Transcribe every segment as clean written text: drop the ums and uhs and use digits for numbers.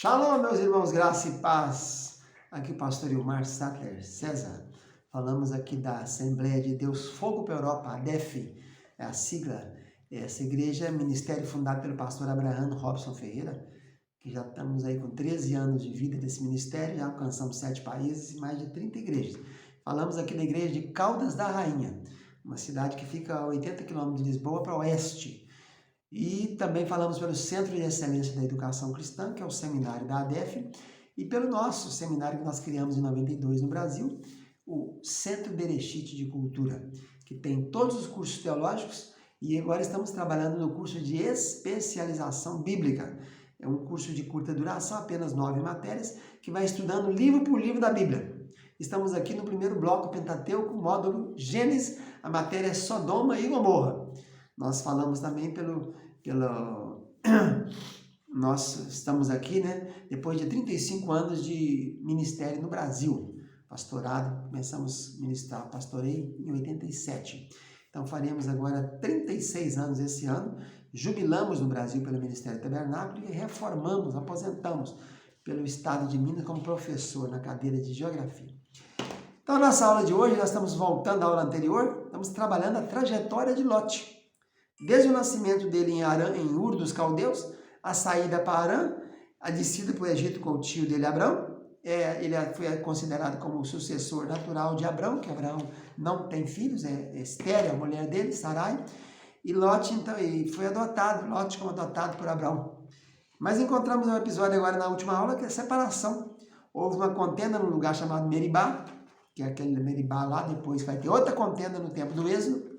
Shalom, meus irmãos, graça e paz. Aqui o pastor Ilmar Sattler César. Falamos aqui da Assembleia de Deus Fogo para a Europa, ADEF, é a sigla. Essa igreja é ministério fundado pelo pastor Abraham Robson Ferreira, que já estamos aí com 13 anos de vida desse ministério, já alcançamos 7 países e mais de 30 igrejas. Falamos aqui da igreja de Caldas da Rainha, uma cidade que fica a 80 quilômetros de Lisboa para o oeste. E também falamos pelo Centro de Excelência da Educação Cristã, que é o seminário da ADEF, e pelo nosso seminário que nós criamos em 92 no Brasil, o Centro Bereshit de Cultura, que tem todos os cursos teológicos, e agora estamos trabalhando no curso de especialização bíblica. É um curso de curta duração, apenas 9 matérias, que vai estudando livro por livro da Bíblia. Estamos aqui no primeiro bloco Pentateuco, módulo Gênesis, a matéria é Sodoma e Gomorra. Nós falamos também nós estamos aqui, depois de 35 anos de ministério no Brasil, pastorado, começamos a ministrar, pastorei em 87. Então faremos agora 36 anos esse ano, jubilamos no Brasil pelo Ministério Tabernáculo e reformamos, aposentamos pelo Estado de Minas como professor na cadeira de Geografia. Então a nossa aula de hoje, nós estamos voltando à aula anterior, estamos trabalhando a trajetória de Lote. Desde o nascimento dele em Arã, em Ur dos Caldeus, a saída para Arã, a descida para o Egito com o tio dele, Abrão. Ele foi considerado como o sucessor natural de Abrão, que Abraão não tem filhos, é estéril, a mulher dele, Sarai. E Lote, então, foi adotado, Lote como adotado por Abrão. Mas encontramos um episódio agora na última aula, que é a separação. Houve uma contenda num lugar chamado Meribá, que é aquele Meribá lá, depois vai ter outra contenda no tempo do Êxodo.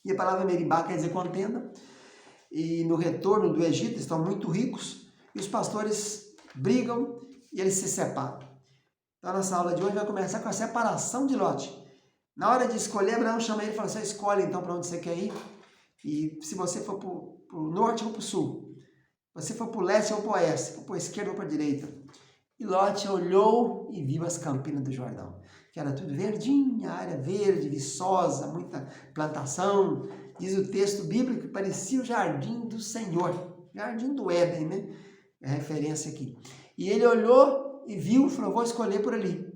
E a palavra Meribá quer dizer contenda. E no retorno do Egito estão muito ricos e os pastores brigam e eles se separam. Então, a nossa aula de hoje vai começar com a separação de Lote. Na hora de escolher, Abraão chama ele e fala: você escolhe então para onde você quer ir. E se você for para o norte ou para o sul, se você for para o leste ou para o oeste, se for para a esquerda ou para a direita. E Lote olhou e viu as campinas do Jordão, que era tudo verdinha, área verde, viçosa, muita plantação. Diz o texto bíblico que parecia o jardim do Senhor, jardim do Éden, É a referência aqui. E ele olhou e viu, falou: vou escolher por ali.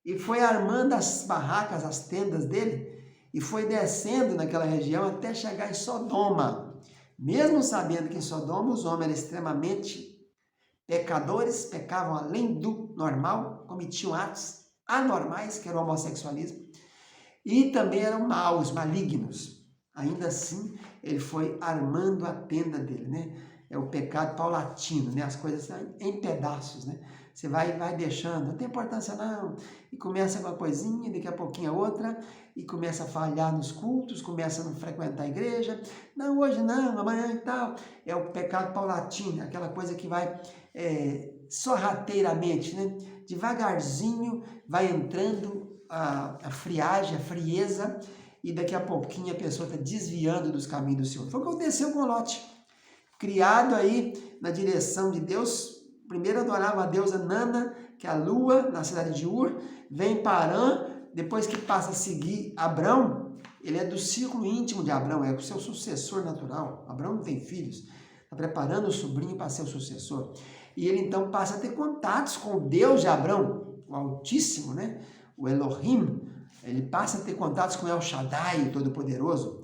E foi armando as barracas, as tendas dele, e foi descendo naquela região até chegar em Sodoma. Mesmo sabendo que em Sodoma os homens eram extremamente pecadores, pecavam além do normal, cometiam atos anormais, que era o homossexualismo, e também eram maus, malignos. Ainda assim, ele foi armando a tenda dele, É o pecado paulatino, As coisas saem em pedaços, Você vai deixando, não tem importância não, e começa com uma coisinha, daqui a pouquinho a outra, e começa a falhar nos cultos, começa a não frequentar a igreja, não, hoje não, amanhã e tal. É o pecado paulatino, aquela coisa que vai sorrateiramente, devagarzinho vai entrando a friagem, a frieza, e daqui a pouquinho a pessoa está desviando dos caminhos do Senhor. Foi o que aconteceu com Lote. Criado aí na direção de Deus, primeiro adorava a deusa Nana, que é a lua, na cidade de Ur, vem para Arã, depois que passa a seguir Abrão, ele é do círculo íntimo de Abrão, é o seu sucessor natural. Abrão não tem filhos, está preparando o sobrinho para ser o sucessor. E ele então passa a ter contatos com o Deus de Abrão, o Altíssimo, O Elohim. Ele passa a ter contatos com El Shaddai, o Todo-Poderoso.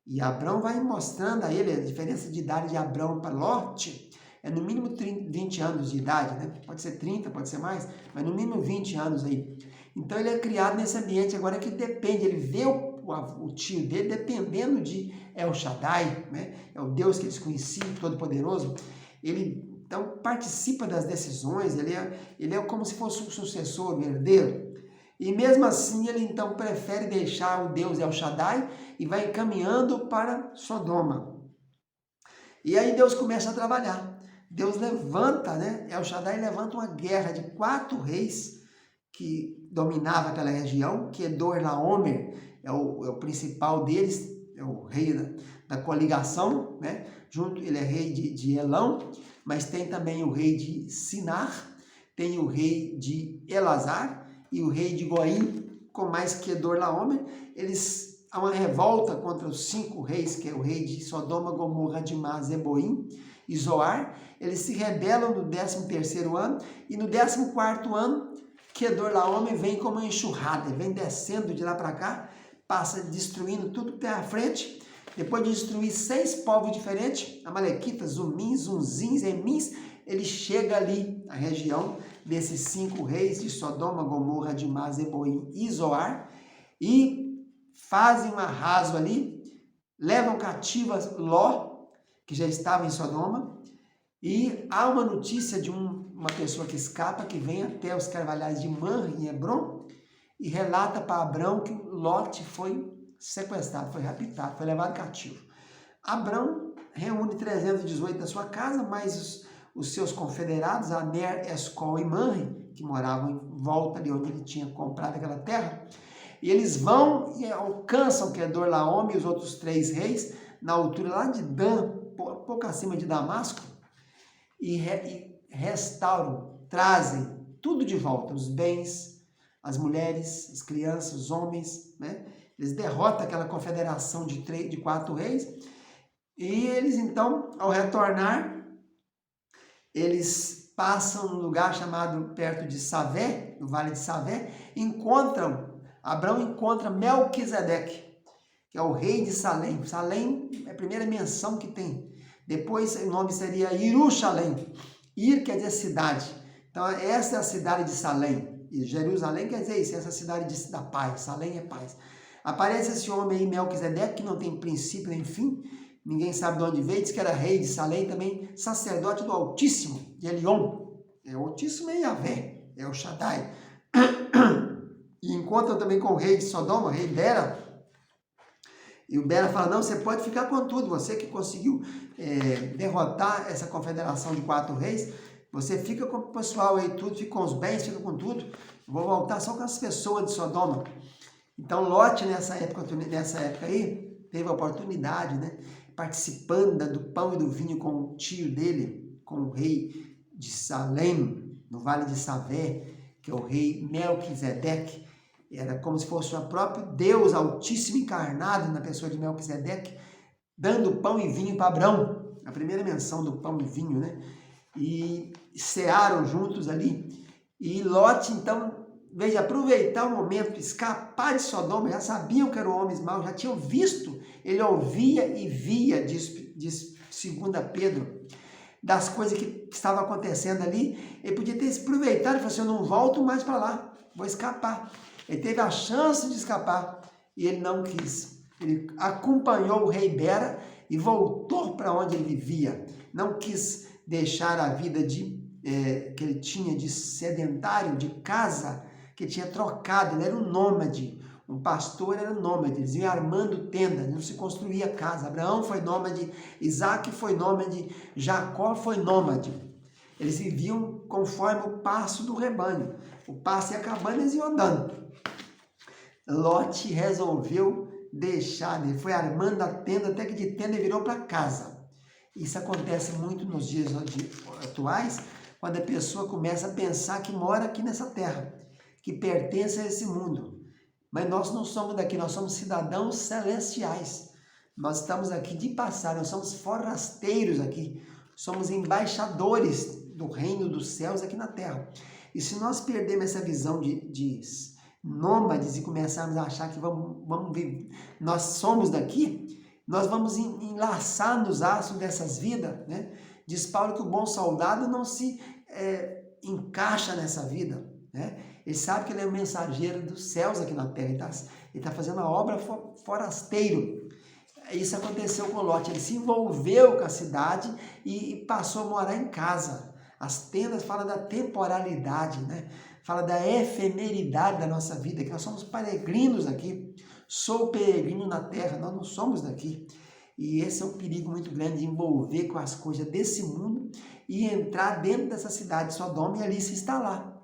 E Abrão vai mostrando a ele a diferença de idade de Abrão para Lote. É no mínimo 20 anos de idade, Pode ser 30, pode ser mais, mas no mínimo 20 anos aí. Então ele é criado nesse ambiente agora que depende, ele vê o tio dele dependendo de El Shaddai, É o Deus que eles conheciam, Todo-Poderoso. Ele então participa das decisões, ele é como se fosse um sucessor, um herdeiro. E mesmo assim ele então prefere deixar o Deus El Shaddai e vai caminhando para Sodoma. E aí Deus começa a trabalhar. Deus levanta, El Shaddai levanta uma guerra de 4 reis que dominavam aquela região. Kedorlaomer é o principal deles, é o rei da coligação, Junto, ele é rei de Elão, mas tem também o rei de Sinar, tem o rei de Elazar e o rei de Goim, com mais Kedorlaomer. Há uma revolta contra os 5 reis, que é o rei de Sodoma, Gomorra, Adimá, Zeboim, e Zoar. Eles se rebelam no 13º ano, e no 14º ano, Quedorlaomer vem como uma enxurrada, ele vem descendo de lá para cá, passa destruindo tudo pela frente. Depois de destruir 6 povos diferentes, amalequitas, zumins, zunzins, emins, ele chega ali na região desses 5 reis de Sodoma, Gomorra, Admá, Zeboim e Zoar, e fazem um arraso ali, levam cativas Ló, que já estava em Sodoma, e há uma notícia de uma pessoa que escapa, que vem até os carvalhais de Manre, em Hebron, e relata para Abrão que Lote foi sequestrado, foi raptado, foi levado cativo. Abrão reúne 318 da sua casa, mais os seus confederados, Aner, Escol e Manre, que moravam em volta ali onde ele tinha comprado aquela terra, e eles vão e alcançam Quedorlaomer e os outros 3 reis, na altura lá de Dan, pouco acima de Damasco, e restauram, trazem tudo de volta, os bens, as mulheres, as crianças, os homens, né? Eles derrotam aquela confederação de 4 reis, e eles então, ao retornar, eles passam num lugar chamado perto de Savé, no vale de Savé, Abrão encontra Melquisedeque, que é o rei de Salém. Salém é a primeira menção que tem. Depois o nome seria Irushalém. Ir quer dizer cidade. Então essa é a cidade de Salém. E Jerusalém quer dizer isso, essa é a cidade da paz. Salém é paz. Aparece esse homem aí, Melquisedeque, que não tem princípio nem fim. Ninguém sabe de onde veio. Diz que era rei de Salém também, sacerdote do Altíssimo, de Elion. É o Altíssimo é Yahvé, é o Shaddai. E encontram também com o rei de Sodoma, o rei Bera. E o Bera fala, não, você pode ficar com tudo, você que conseguiu derrotar essa confederação de 4 reis, você fica com o pessoal aí, tudo, fica com os bens, fica com tudo, eu vou voltar só com as pessoas de Sodoma. Então Lote, nessa época aí, teve a oportunidade, né, participando do pão e do vinho com o tio dele, com o rei de Salém, no vale de Savé, que é o rei Melquisedeque. Era como se fosse o próprio Deus Altíssimo encarnado na pessoa de Melquisedeque, dando pão e vinho para Abrão, a primeira menção do pão e vinho, né? E cearam juntos ali. E Lote, então, veja, aproveitar o momento, escapar de Sodoma, já sabiam que eram homens maus, já tinham visto, ele ouvia e via, diz 2 Pedro, das coisas que estavam acontecendo ali. Ele podia ter se aproveitado e falado assim, eu não volto mais para lá, vou escapar. Ele teve a chance de escapar e ele não quis. Ele acompanhou o rei Bera e voltou para onde ele vivia. Não quis deixar a vida que ele tinha de sedentário, de casa, que tinha trocado. Ele era um nômade. Um pastor era um nômade. Eles iam armando tendas, não se construía casa. Abraão foi nômade, Isaac foi nômade, Jacó foi nômade. Eles viviam conforme o passo do rebanho. O passo ia acabando e eles iam andando. Lote resolveu deixar, ele foi armando a tenda, até que de tenda ele virou para casa. Isso acontece muito nos dias atuais, quando a pessoa começa a pensar que mora aqui nessa terra, que pertence a esse mundo. Mas nós não somos daqui, nós somos cidadãos celestiais. Nós estamos aqui de passagem, nós somos forasteiros aqui, somos embaixadores do reino dos céus aqui na terra. E se nós perdermos essa visão de nômades e começarmos a achar que vamos viver, nós somos daqui, nós vamos enlaçar nos aços dessas vidas, né? Diz Paulo que o bom soldado não se encaixa nessa vida, né? Ele sabe que ele é o mensageiro dos céus aqui na terra, ele está fazendo a obra forasteiro. Isso aconteceu com Lote, ele se envolveu com a cidade e passou a morar em casa. As tendas falam da temporalidade, né? Fala da efemeridade da nossa vida, que nós somos peregrinos aqui. Sou peregrino na terra, nós não somos daqui. E esse é um perigo muito grande de envolver com as coisas desse mundo e entrar dentro dessa cidade de Sodoma e ali se instalar.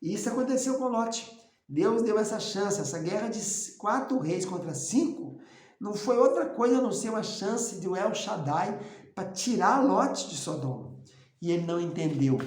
E isso aconteceu com Lote. Deus deu essa chance, essa guerra de 4 reis contra 5, não foi outra coisa a não ser uma chance de El Shaddai para tirar Lote de Sodoma. E ele não entendeu.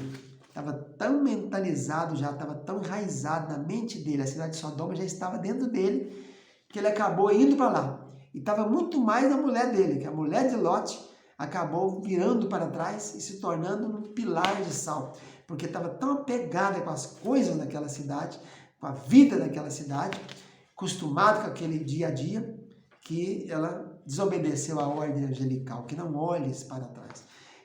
Estava tão mentalizado já, estava tão enraizado na mente dele, a cidade de Sodoma já estava dentro dele, que ele acabou indo para lá. E estava muito mais na mulher dele, que a mulher de Lote, acabou virando para trás e se tornando um pilar de sal, porque estava tão apegada com as coisas daquela cidade, com a vida daquela cidade, acostumado com aquele dia a dia, que ela desobedeceu a ordem angelical, que não olhes para trás.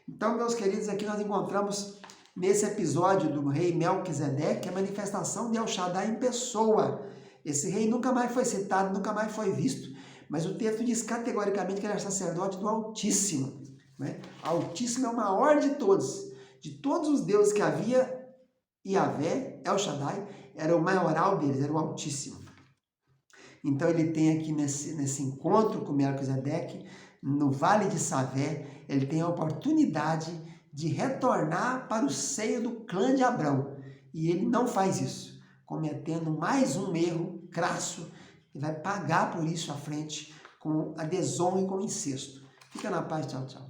Então, meus queridos, aqui nós encontramos nesse episódio do rei Melquisedeque a manifestação de El Shaddai em pessoa. Esse rei nunca mais foi citado, nunca mais foi visto, mas o texto diz categoricamente que ele era sacerdote do Altíssimo. Né? O Altíssimo é o maior de todos os deuses que havia, Yahvé, El Shaddai, era o maioral deles, era o Altíssimo. Então ele tem aqui nesse encontro com Melquisedeque, no Vale de Savé, ele tem a oportunidade de retornar para o seio do clã de Abrão. E ele não faz isso, cometendo mais um erro crasso, e vai pagar por isso à frente com a desonra e com o incesto. Fica na paz, tchau, tchau.